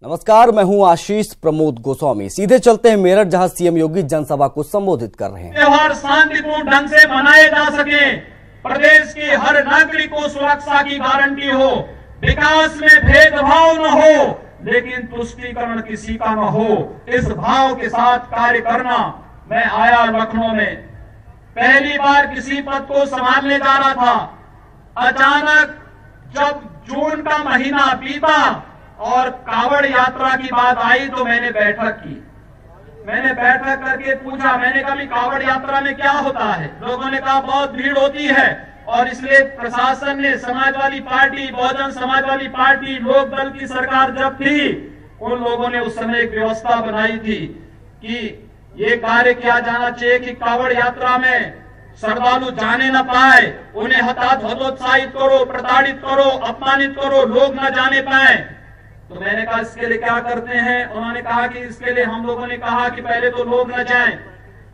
नमस्कार, मैं हूं आशीष प्रमोद गोस्वामी। सीधे चलते हैं मेरठ, जहां सीएम योगी जनसभा को संबोधित कर रहे हैं। त्योहार शांतिपूर्ण ढंग से मनाए जा सके, प्रदेश के हर नागरिक को सुरक्षा की गारंटी हो, विकास में भेदभाव न हो, लेकिन तुष्टीकरण किसी का न हो, इस भाव के साथ कार्य करना। मैं आया लखनऊ में, पहली बार किसी पद को संभालने जा रहा था। अचानक जब जून का महीना बीता और कावड़ यात्रा की बात आई तो मैंने बैठक की। मैंने बैठक करके पूछा, मैंने कहा भी कावड़ यात्रा में क्या होता है? लोगों ने कहा बहुत भीड़ होती है और इसलिए प्रशासन ने, समाजवादी पार्टी, बहुजन समाजवादी पार्टी, लोक दल की सरकार जब थी, उन लोगों ने उस समय एक व्यवस्था बनाई थी कि ये कार्य किया जाना चाहिए कि कावड़ यात्रा में श्रद्धालु जाने न पाए, उन्हें हतोत्साहित करो, प्रताड़ित करो, अपमानित करो, लोग न जाने पाए। तो मैंने कहा इसके लिए क्या करते हैं? उन्होंने कहा कि इसके लिए हम लोगों ने कहा कि पहले तो लोग न जाएं,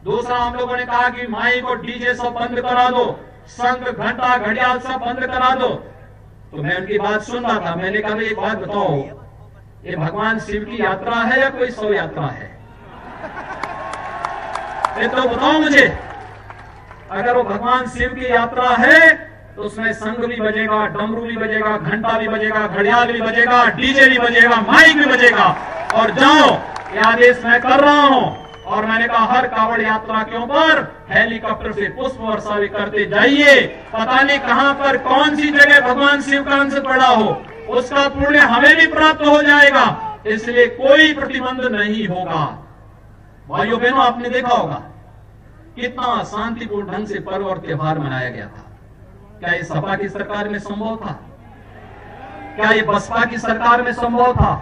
दूसरा हम लोगों ने कहा कि माइक और डीजे सब बंद करा दो, शंख घंटा घड़ियाल सब बंद करा दो। तो मैं उनकी बात सुन रहा था। मैंने कहा एक बात बताओ, ये भगवान शिव की यात्रा है या कोई शव यात्रा है? ये तो बताओ मुझे। अगर वो भगवान शिव की यात्रा है तो उसमें शंख भी बजेगा, डमरू भी बजेगा, घंटा भी बजेगा, घड़ियाल भी बजेगा, डीजे भी बजेगा, माइक भी बजेगा। और जाओ, ये आदेश मैं कर रहा हूं। और मैंने कहा हर कावड़ यात्रा के ऊपर हेलीकॉप्टर से पुष्प वर्षा भी करते जाइए। पता नहीं कहां पर कौन सी जगह भगवान शिव का अंश पड़ा हो, उसका पुण्य हमें भी प्राप्त हो जाएगा, इसलिए कोई प्रतिबंध नहीं होगा। भाइयों बहनों, आपने देखा होगा कितना शांतिपूर्ण ढंग से पर्व और त्योहार मनाया गया था। क्या ये सपा की सरकार में संभव था? क्या ये बसपा की सरकार में संभव था?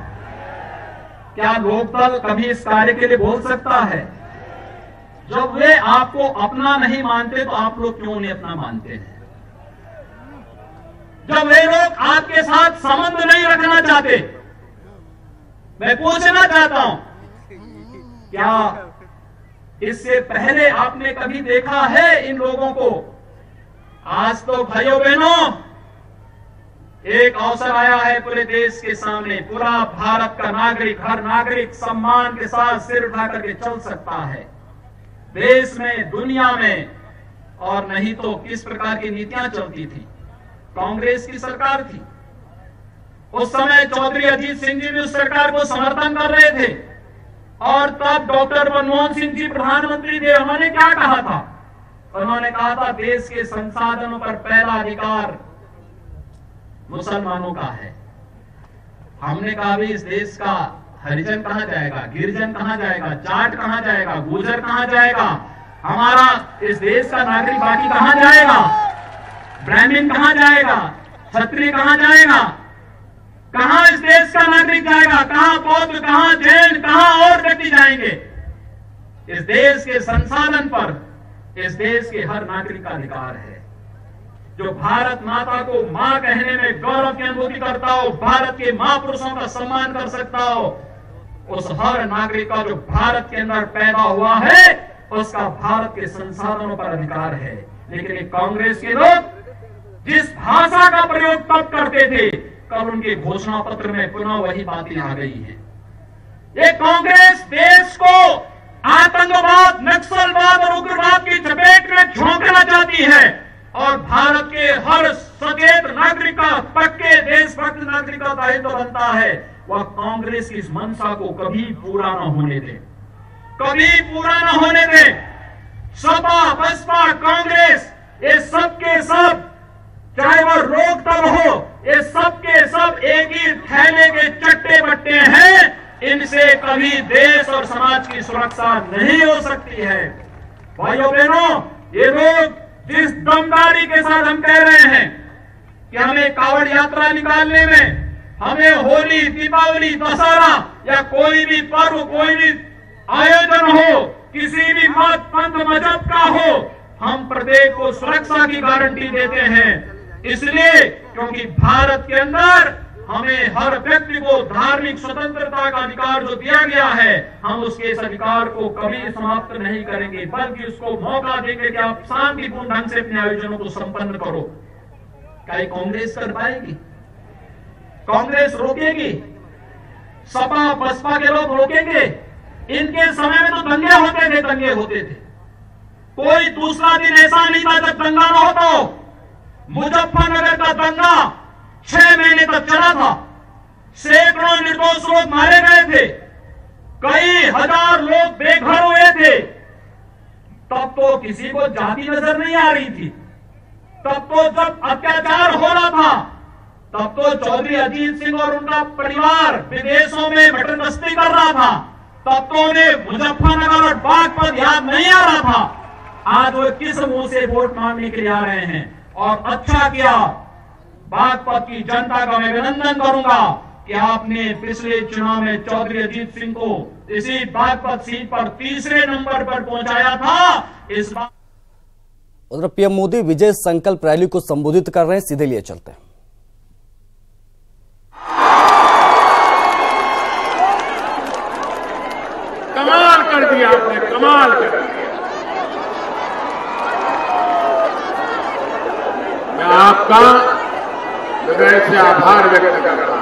क्या लोकदल कभी इस कार्य के लिए बोल सकता है? जब वे आपको अपना नहीं मानते तो आप लोग क्यों नहीं अपना मानते हैं? जब वे लोग आपके साथ संबंध नहीं रखना चाहते, मैं पूछना चाहता हूं, क्या इससे पहले आपने कभी देखा है इन लोगों को? आज तो भाइयों बहनों, एक अवसर आया है पूरे देश के सामने। पूरा भारत का नागरिक, हर नागरिक सम्मान के साथ सिर उठा करके चल सकता है देश में, दुनिया में। और नहीं तो किस प्रकार की नीतियां चलती थी? कांग्रेस की सरकार थी उस समय, चौधरी अजीत सिंह जी भी उस सरकार को समर्थन कर रहे थे। और तब डॉक्टर मनमोहन सिंह जी प्रधानमंत्री थे। उन्होंने क्या कहा था? उन्होंने कहा था देश के संसाधनों पर पहला अधिकार मुसलमानों का है। हमने कहा भी इस देश का हरिजन कहां जाएगा, गिरिजन कहां जाएगा, जाट कहां जाएगा, गुर्जर कहां जाएगा? हमारा इस देश का नागरिक बाकी कहां जाएगा? ब्राह्मण कहां जाएगा? क्षत्रिय कहां जाएगा? कहां इस देश का नागरिक जाएगा? कहां बौद्ध, कहां जैन, कहां और व्यक्ति जाएंगे? इस देश के संसाधन पर इस देश के हर नागरिक का अधिकार है। जो भारत माता को मां कहने में गौरव की अनुभूति करता हो, भारत के महापुरुषों का सम्मान कर सकता हो, उस हर नागरिक का जो भारत के अंदर पैदा हुआ है, उसका भारत के संसाधनों पर अधिकार है। लेकिन ये कांग्रेस के लोग जिस भाषा का प्रयोग तब करते थे, कल उनके घोषणा पत्र में पुनः वही बातें आ गई है। ये कांग्रेस देश को आतंकवाद, नक्सलवाद और उग्रवाद की चपेट में झोंकना चाहती है। और भारत के हर सचेत नागरिक का, पक्के देशभक्त नागरिक का दायित्व बनता है वह कांग्रेस की इस मंशा को कभी पूरा न होने दे, कभी पूरा न होने दे। सपा, बसपा, कांग्रेस, ये सब के सब, चाहे वह लोक दल हो, ये सब के सब एक ही थैले के चट्टे बट्टे हैं। इनसे कभी देश और समाज की सुरक्षा नहीं हो सकती है। भाइयों बहनों, ये लोग जिस दमदारी के साथ हम कह रहे हैं कि हमें कावड़ यात्रा निकालने में, हमें होली, दीपावली, दशहरा या कोई भी पर्व, कोई भी आयोजन हो, किसी भी मत, पंथ, मजहब का हो, हम प्रत्येक को सुरक्षा की गारंटी देते हैं। इसलिए क्योंकि भारत के अंदर हमें हर व्यक्ति को धार्मिक स्वतंत्रता का अधिकार जो दिया गया है, हम उसके इस अधिकार को कभी समाप्त नहीं करेंगे, बल्कि उसको मौका देंगे कि आप शांतिपूर्ण ढंग से अपने आयोजनों को संपन्न करो। क्या कांग्रेस कर पाएगी? कांग्रेस रोकेगी? सपा बसपा के लोग रोकेंगे? इनके समय में तो दंगे होते थे। कोई दूसरा दिन ऐसा नहीं था जब दंगा न हो। तो मुजफ्फरनगर का दंगा 6 महीने तक चला था। सैकड़ों निर्दोष लोग मारे गए थे, कई हजार लोग बेघर हुए थे। तब तो किसी को जाति नजर नहीं आ रही थी। तब तो जब अत्याचार हो रहा था, तब तो चौधरी अजीत सिंह और उनका परिवार विदेशों में मटन गश्ती कर रहा था। तब तो उन्हें मुजफ्फरनगर और बागपत याद नहीं आ रहा था। आज वो किस मुंह से वोट मांगने के लिए आ रहे हैं? और अच्छा किया, बागपत की जनता का मैं अभिनंदन करूंगा कि आपने पिछले चुनाव में चौधरी अजीत सिंह को इसी बागपत सीट पर तीसरे नंबर पर पहुंचाया था। इस बार उधर पीएम मोदी विजय संकल्प रैली को संबोधित कर रहे हैं, सीधे लिए चलते हैं। कमाल कर दिया आपने, कमाल कर दिया। मैं आपका हृदय से आभार व्यक्त कर रहा हूं।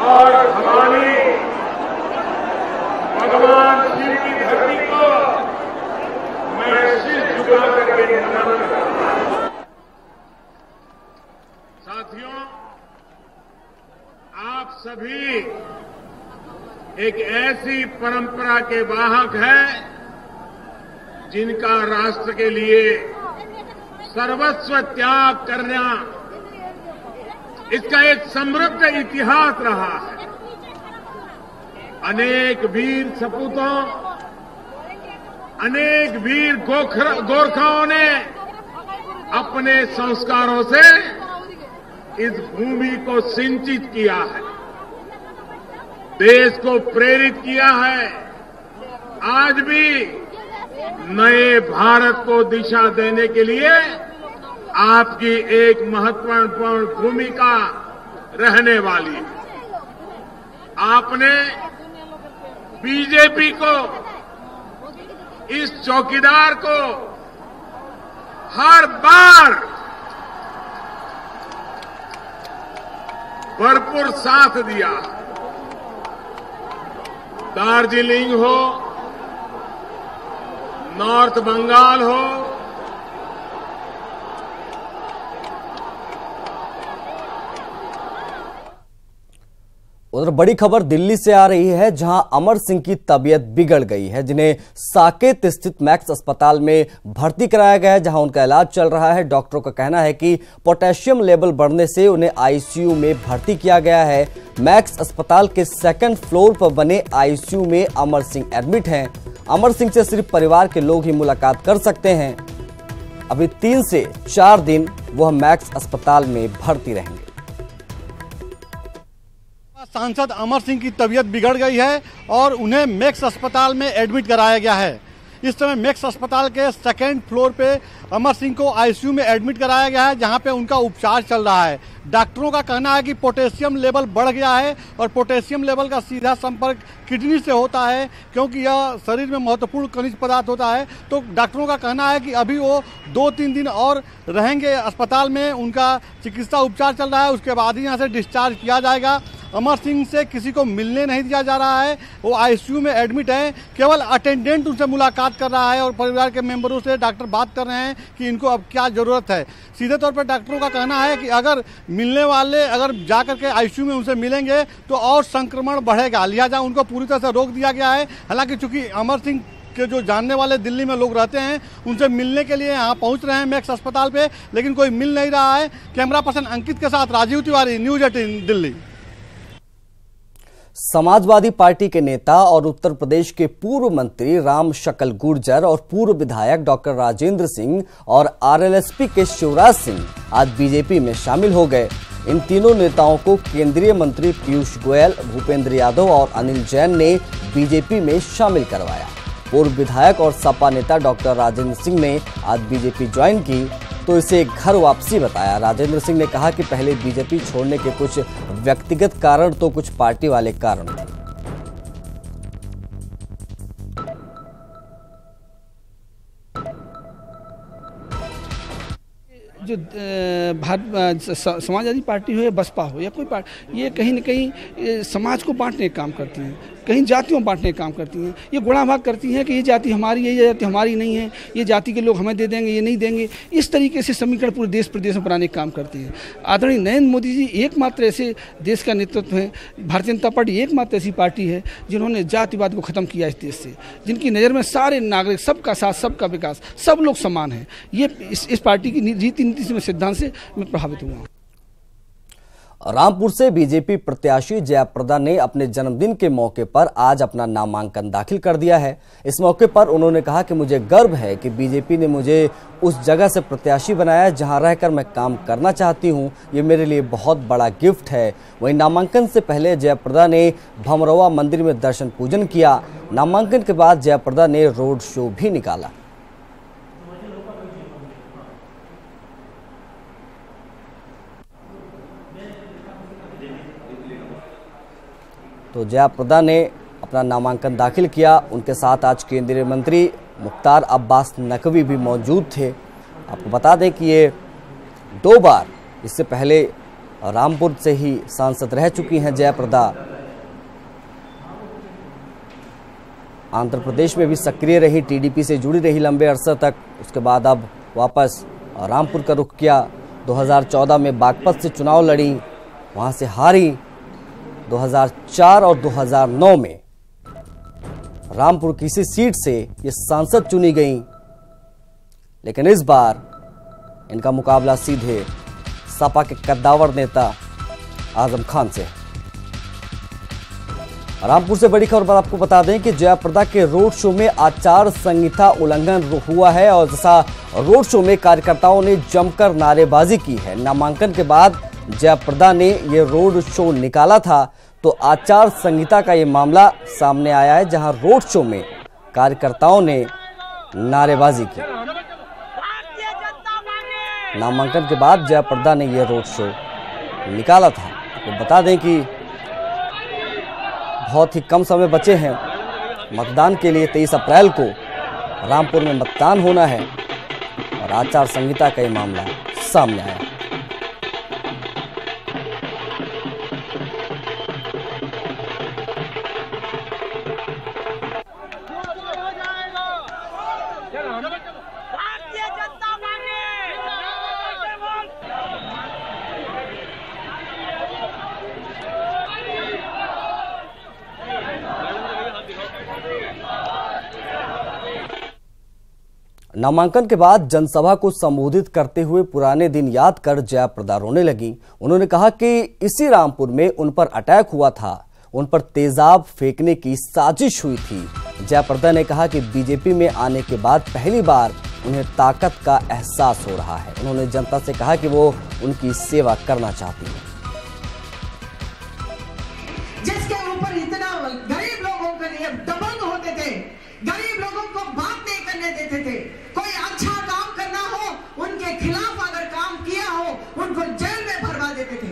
और हमारी भगवान शिव की धरती को मैं शीश झुका करके नमन करता हूं। साथियों, आप सभी एक ऐसी परंपरा के वाहक हैं जिनका राष्ट्र के लिए सर्वस्व त्याग करना, इसका एक समृद्ध इतिहास रहा है। अनेक वीर सपूतों, अनेक वीर गोरखाओं ने अपने संस्कारों से इस भूमि को सिंचित किया है, देश को प्रेरित किया है। आज भी नए भारत को दिशा देने के लिए आपकी एक महत्वपूर्ण भूमिका रहने वाली है। आपने बीजेपी को, इस चौकीदार को हर बार भरपूर साथ दिया। दार्जिलिंग हो, नॉर्थ बंगाल हो, उधर बड़ी खबर दिल्ली से आ रही है, जहां अमर सिंह की तबीयत बिगड़ गई है, जिन्हें साकेत स्थित मैक्स अस्पताल में भर्ती कराया गया है, जहां उनका इलाज चल रहा है। डॉक्टरों का कहना है कि पोटेशियम लेवल बढ़ने से उन्हें आईसीयू में भर्ती किया गया है। मैक्स अस्पताल के 2nd फ्लोर पर बने आईसीयू में अमर सिंह एडमिट हैं। अमर सिंह से सिर्फ परिवार के लोग ही मुलाकात कर सकते हैं। अभी 3 से 4 दिन वह मैक्स अस्पताल में भर्ती रहेंगे। सांसद अमर सिंह की तबीयत बिगड़ गई है और उन्हें मैक्स अस्पताल में एडमिट कराया गया है। इस समय मैक्स अस्पताल के 2nd फ्लोर पे अमर सिंह को आईसीयू में एडमिट कराया गया है, जहां पे उनका उपचार चल रहा है। डॉक्टरों का कहना है कि पोटेशियम लेवल बढ़ गया है और पोटेशियम लेवल का सीधा संपर्क किडनी से होता है, क्योंकि यह शरीर में महत्वपूर्ण खनिज पदार्थ होता है। तो डॉक्टरों का कहना है कि अभी वो 2-3 दिन और रहेंगे अस्पताल में, उनका चिकित्सा उपचार चल रहा है, उसके बाद ही यहाँ से डिस्चार्ज किया जाएगा। अमर सिंह से किसी को मिलने नहीं दिया जा रहा है, वो आईसीयू में एडमिट है। केवल अटेंडेंट उनसे मुलाकात कर रहा है और परिवार के मेंबरों से डॉक्टर बात कर रहे हैं कि इनको अब क्या जरूरत है। सीधे तौर पर डॉक्टरों का कहना है कि अगर मिलने वाले अगर जाकर के आईसीयू में उनसे मिलेंगे तो और संक्रमण बढ़ेगा, लिहाजा उनको पूरी तरह से रोक दिया गया है। हालांकि चूंकि अमर सिंह के जो जानने वाले दिल्ली में लोग रहते हैं, उनसे मिलने के लिए यहाँ पहुँच रहे हैं मैक्स अस्पताल पे, लेकिन कोई मिल नहीं रहा है। कैमरा पर्सन अंकित के साथ राजीव तिवारी, न्यूज 18 दिल्ली। समाजवादी पार्टी के नेता और उत्तर प्रदेश के पूर्व मंत्री राम शकल गुर्जर और पूर्व विधायक डॉक्टर राजेंद्र सिंह और आरएलएसपी के शिवराज सिंह आज बीजेपी में शामिल हो गए। इन तीनों नेताओं को केंद्रीय मंत्री पीयूष गोयल, भूपेंद्र यादव और अनिल जैन ने बीजेपी में शामिल करवाया। पूर्व विधायक और सपा नेता डॉक्टर राजेंद्र सिंह ने आज बीजेपी ज्वाइन की तो इसे घर वापसी बताया। राजेंद्र सिंह ने कहा कि पहले बीजेपी छोड़ने के कुछ व्यक्तिगत कारण तो कुछ पार्टी वाले कारण थे। जो समाजवादी पार्टी हो या बसपा हो या कोई पार्टी, ये कहीं न कहीं समाज को बांटने का काम करती हैं, कहीं जातियों बांटने का काम करती हैं। ये गुणा भाग करती हैं कि ये जाति हमारी है, ये जाति हमारी नहीं है, ये जाति के लोग हमें दे देंगे, ये नहीं देंगे। इस तरीके से समीकरण पूरे देश प्रदेश में बनाने का काम करती हैं। आदरणीय नरेंद्र मोदी जी एकमात्र ऐसे देश का नेतृत्व है, भारतीय जनता पार्टी एकमात्र ऐसी पार्टी है जिन्होंने जातिवाद को ख़त्म किया इस देश से, जिनकी नज़र में सारे नागरिक, सबका साथ, सबका विकास, सब लोग समान हैं। ये इस पार्टी की रीति नीति से, सिद्धांत से मैं प्रभावित हुआ हूँ। रामपुर से बीजेपी प्रत्याशी जयाप्रदा ने अपने जन्मदिन के मौके पर आज अपना नामांकन दाखिल कर दिया है। इस मौके पर उन्होंने कहा कि मुझे गर्व है कि बीजेपी ने मुझे उस जगह से प्रत्याशी बनाया जहां रहकर मैं काम करना चाहती हूं। ये मेरे लिए बहुत बड़ा गिफ्ट है। वहीं नामांकन से पहले जयाप्रदा ने भमरवा मंदिर में दर्शन पूजन किया। नामांकन के बाद जयाप्रदा ने रोड शो भी निकाला। तो जयाप्रदा ने अपना नामांकन दाखिल किया। उनके साथ आज केंद्रीय मंत्री मुख्तार अब्बास नकवी भी मौजूद थे। आपको बता दें कि ये 2 बार इससे पहले रामपुर से ही सांसद रह चुकी हैं जयाप्रदा। आंध्र प्रदेश में भी सक्रिय रही, टीडीपी से जुड़ी रही लंबे अरसे तक। उसके बाद अब वापस रामपुर का रुख किया। 2014 में बागपत से चुनाव लड़ी, वहां से हारी। 2004 और 2009 में रामपुर की इसी सीट से ये सांसद चुनी गई, लेकिन इस बार इनका मुकाबला सीधे सपा के कद्दावर नेता आजम खान से। रामपुर से बड़ी खबर आपको बता दें कि जयाप्रदा के रोड शो में आचार संहिता उल्लंघन हुआ है और जैसा रोड शो में कार्यकर्ताओं ने जमकर नारेबाजी की है। नामांकन के बाद जयाप्रदा ने ये रोड शो निकाला था, तो आचार संहिता का ये मामला सामने आया है, जहां रोड शो में कार्यकर्ताओं ने नारेबाजी की। नामांकन के बाद जयाप्रदा ने ये रोड शो निकाला था। तो बता दें कि बहुत ही कम समय बचे हैं मतदान के लिए। 23 अप्रैल को रामपुर में मतदान होना है और आचार संहिता का ये मामला सामने आया। नामांकन के बाद जनसभा को संबोधित करते हुए पुराने दिन याद कर जयाप्रदा रोने लगी। उन्होंने कहा कि इसी रामपुर में उन पर अटैक हुआ था, उन पर तेजाब फेंकने की साजिश हुई थी। जयाप्रदा ने कहा कि बीजेपी में आने के बाद पहली बार उन्हें ताकत का एहसास हो रहा है। उन्होंने जनता से कहा कि वो उनकी सेवा करना चाहती है। जिसके ऊपर इतना गरीब लोगों के लिए दबंग होते थे, गरीब लोगों को बात नहीं करने देते थे। कोई अच्छा काम करना हो, उनके खिलाफ अगर काम किया हो, उनको जेल में भरवा देते थे।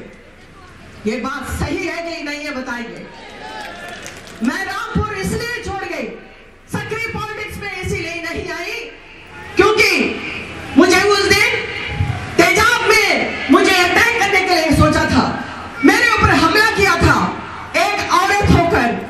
ये बात सही है कि नहीं, ये बताइए। मैं रामपुर इसलिए छोड़ गई, सक्रिय पॉलिटिक्स में इसीलिए नहीं आई क्योंकि मुझे उस दिन तेजाब में मुझे अटैक करने के लिए सोचा था, मेरे ऊपर हमला किया था एक औरत होकर।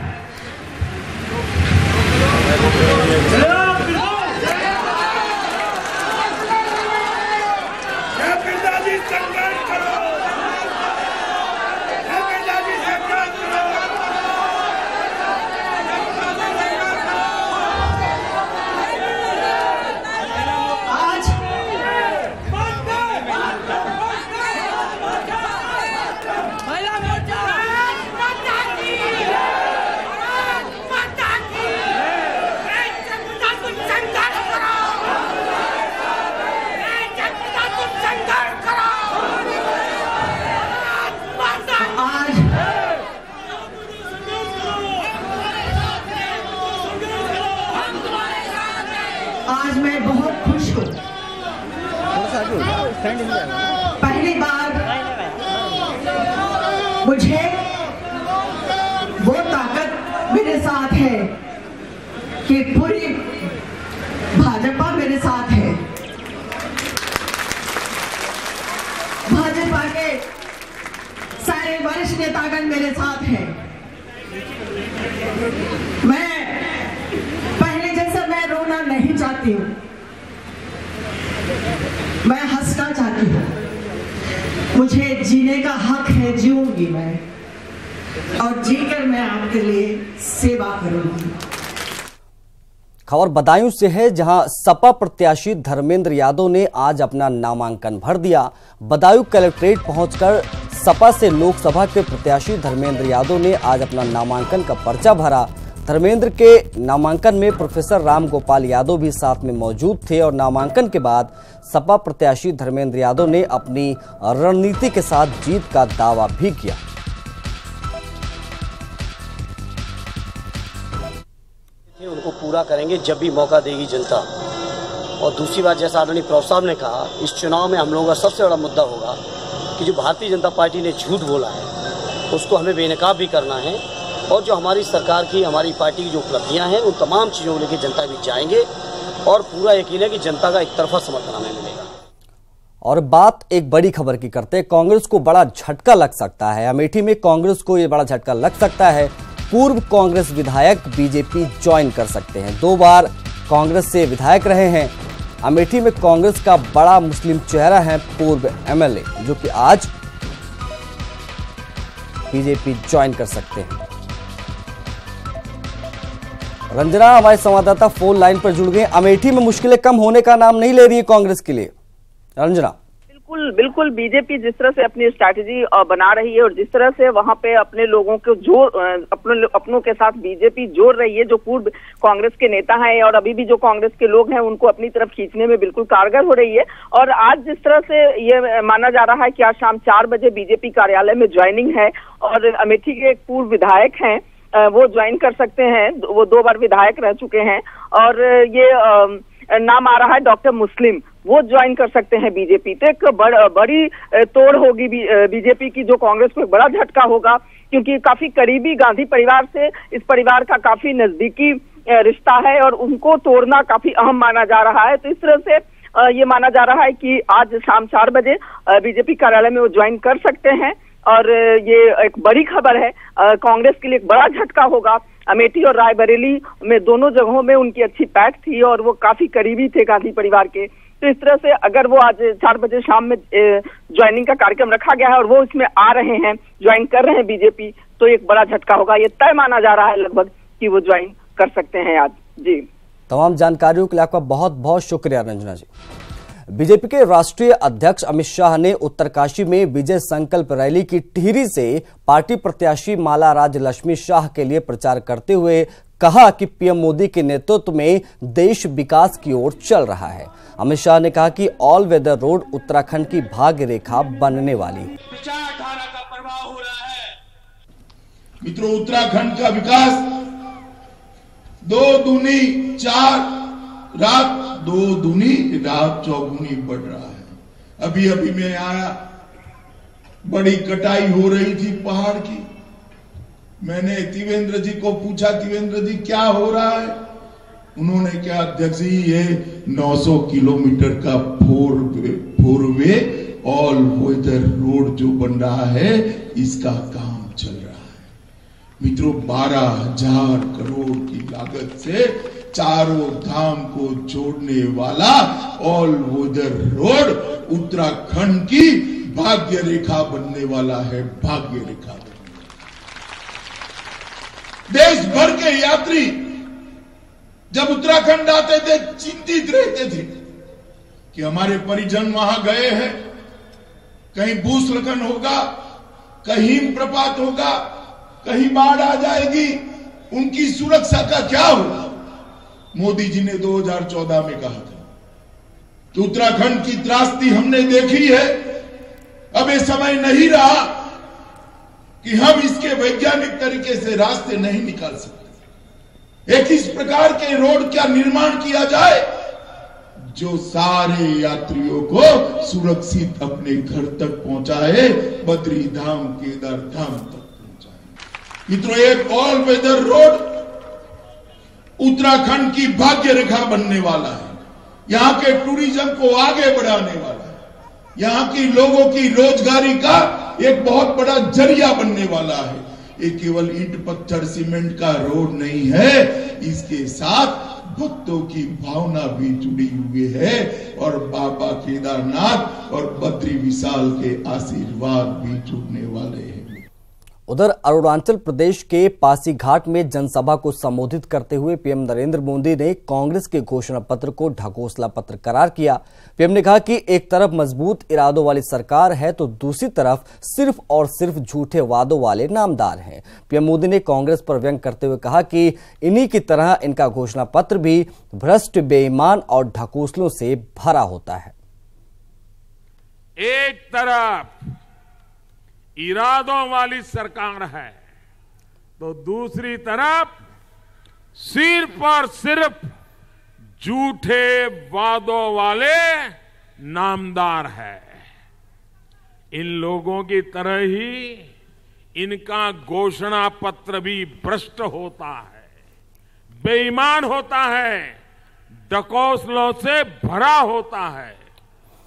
आज मैं बहुत खुश हूँ। पहली बार मुझे वो ताकत मेरे साथ है कि पूरी भाजपा मेरे साथ है। वरिष्ठ नेतागण मेरे साथ हैं। मैं पहले जैसा मैं रोना नहीं चाहती हूँ, मैं हंसना चाहती हूँ। मुझे जीने का हक है, जीऊंगी मैं, और जीकर मैं आपके लिए सेवा करूंगी। खबर बदायूं से है, जहां सपा प्रत्याशी धर्मेंद्र यादव ने आज अपना नामांकन भर दिया। बदायूं कलेक्ट्रेट पहुंचकर सपा से लोकसभा के प्रत्याशी धर्मेंद्र यादव ने आज अपना नामांकन का पर्चा भरा। धर्मेंद्र के नामांकन में प्रोफेसर राम गोपाल यादव भी साथ में मौजूद थे और नामांकन के बाद सपा प्रत्याशी धर्मेंद्र यादव ने अपनी रणनीति के साथ जीत का दावा भी किया। उनको पूरा करेंगे जब भी मौका देगी जनता। और दूसरी बात, जैसा आदरणीय प्रभु साहब ने कहा, इस चुनाव में हम लोगों का सबसे बड़ा मुद्दा होगा कि जो भारतीय जनता पार्टी ने झूठ बोला है उसको हमें बेनकाब भी करना है, और जो हमारी सरकार की, हमारी पार्टी की जो उपलब्धियां हैं उन तमाम चीज़ों को लेकर जनता भी जाएंगे, और पूरा यकीन है कि जनता का एक तरफा समर्थन हमें मिलेगा। और बात एक बड़ी खबर की करते हैं। कांग्रेस को बड़ा झटका लग सकता है। अमेठी में कांग्रेस को ये बड़ा झटका लग सकता है। पूर्व कांग्रेस विधायक बीजेपी ज्वाइन कर सकते हैं। 2 बार कांग्रेस से विधायक रहे हैं। अमेठी में कांग्रेस का बड़ा मुस्लिम चेहरा है पूर्व एमएलए, जो कि आज बीजेपी ज्वाइन कर सकते हैं। रंजना हमारे संवाददाता फोन लाइन पर जुड़ गए। अमेठी में मुश्किलें कम होने का नाम नहीं ले रही है कांग्रेस के लिए। रंजना। बिल्कुल बिजेपी जिस तरह से अपनी स्ट्रैटेजी बना रही है और जिस तरह से वहां पे अपने लोगों को अपनों के साथ बीजेपी जोड़ रही है, जो पूर्व कांग्रेस के नेता हैं और अभी भी जो कांग्रेस के लोग हैं उनको अपनी तरफ खींचने में बिल्कुल कारगर हो रही है। और आज जिस तरह से ये माना जा रहा है कि आज शाम 4 बजे बीजेपी कार्यालय में ज्वाइनिंग है, और अमेठी के एक पूर्व विधायक हैं वो ज्वाइन कर सकते हैं। वो 2 बार विधायक रह चुके हैं, और ये नाम आ रहा है डॉक्टर मुस्लिम, वो ज्वाइन कर सकते हैं बीजेपी। तो एक बड़ी तोड़ होगी बीजेपी की, जो कांग्रेस को एक बड़ा झटका होगा, क्योंकि काफी करीबी गांधी परिवार से इस परिवार का काफी नजदीकी रिश्ता है और उनको तोड़ना काफी अहम माना जा रहा है। तो इस तरह से ये माना जा रहा है कि आज शाम 4 बजे बीजेपी कार्यालय में वो ज्वाइन कर सकते हैं, और ये एक बड़ी खबर है। कांग्रेस के लिए एक बड़ा झटका होगा। अमेठी और रायबरेली में दोनों जगहों में उनकी अच्छी पैठ थी और वो काफी करीबी थे गांधी परिवार के। तो इस तरह से अगर वो आज 4 बजे शाम में ज्वाइनिंग का कार्यक्रम रखा गया है और वो इसमें आ रहे हैं, ज्वाइन कर रहे हैं बीजेपी, तो एक बड़ा झटका होगा। ये तय माना जा रहा है लगभग कि वो ज्वाइन कर सकते हैं आज। जी, तमाम जानकारियों के लिए आपका बहुत बहुत शुक्रिया रंजना जी। बीजेपी के राष्ट्रीय अध्यक्ष अमित शाह ने उत्तरकाशी में विजय संकल्प रैली की टिहरी से पार्टी प्रत्याशी माला राज लक्ष्मी शाह के लिए प्रचार करते हुए कहा कि पीएम मोदी के नेतृत्व में देश विकास की ओर चल रहा है। अमित शाह ने कहा कि ऑल वेदर रोड उत्तराखंड की भाग्य रेखा बनने वाली है। विचारधारा का प्रभाव हो रहा है। मित्रों, उत्तराखंड का विकास 2 दूनी 4 रात 2 दूनी रात चौगुनी बढ़ रहा है। अभी मैं आया, बड़ी कटाई हो रही थी पहाड़ की। मैंने त्रिवेंद्र जी को पूछा, त्रिवेंद्र जी क्या हो रहा है? उन्होंने क्या, अध्यक्ष जी ये 900 किलोमीटर का 4 वे ऑल वेदर रोड जो बन रहा है, इसका काम चल रहा है। मित्रों, 12,000 करोड़ की लागत से चारों धाम को जोड़ने वाला ऑल वेदर रोड उत्तराखंड की भाग्य रेखा बनने वाला है। भाग्य रेखा देश भर के यात्री जब उत्तराखंड आते थे चिंतित रहते थे कि हमारे परिजन वहां गए हैं, कहीं भूस्खलन होगा, कहीं हिमप्रपात होगा, कहीं बाढ़ आ जाएगी, उनकी सुरक्षा का क्या होगा। मोदी जी ने 2014 में कहा था कि उत्तराखंड की त्रासदी हमने देखी है। अब ये समय नहीं रहा कि हम इसके वैज्ञानिक तरीके से रास्ते नहीं निकाल सकते। एक इस प्रकार के रोड का निर्माण किया जाए जो सारे यात्रियों को सुरक्षित अपने घर तक पहुंचाए, बद्री धाम, केदार धाम तक पहुंचाए। मित्रों, एक ऑल वेदर रोड उत्तराखंड की भाग्य रेखा बनने वाला है। यहां के टूरिज्म को आगे बढ़ाने वाला है। यहां की लोगों की रोजगारी का एक बहुत बड़ा जरिया बनने वाला है। ये केवल ईंट पत्थर सीमेंट का रोड नहीं है, इसके साथ भक्तों की भावना भी जुड़ी हुई है और बाबा केदारनाथ और बद्री विशाल के आशीर्वाद भी जुड़ने वाले हैं। उधर अरुणाचल प्रदेश के पासीघाट में जनसभा को संबोधित करते हुए पीएम नरेंद्र मोदी ने कांग्रेस के घोषणा पत्र को ढकोसला पत्र करार किया। पीएम ने कहा कि एक तरफ मजबूत इरादों वाली सरकार है तो दूसरी तरफ सिर्फ और सिर्फ झूठे वादों वाले नामदार हैं। पीएम मोदी ने कांग्रेस पर व्यंग करते हुए कहा कि इन्हीं की तरह इनका घोषणा पत्र भी भ्रष्ट, बेईमान और ढकोसलों से भरा होता है। एक तरफ इरादों वाली सरकार है तो दूसरी तरफ सिर्फ और सिर्फ झूठे वादों वाले नामदार है। इन लोगों की तरह ही इनका घोषणा पत्र भी भ्रष्ट होता है, बेईमान होता है, डकौसलों से भरा होता है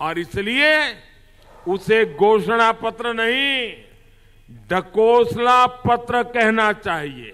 और इसलिए उसे घोषणा पत्र नहीं, ढकोसला पत्र कहना चाहिए।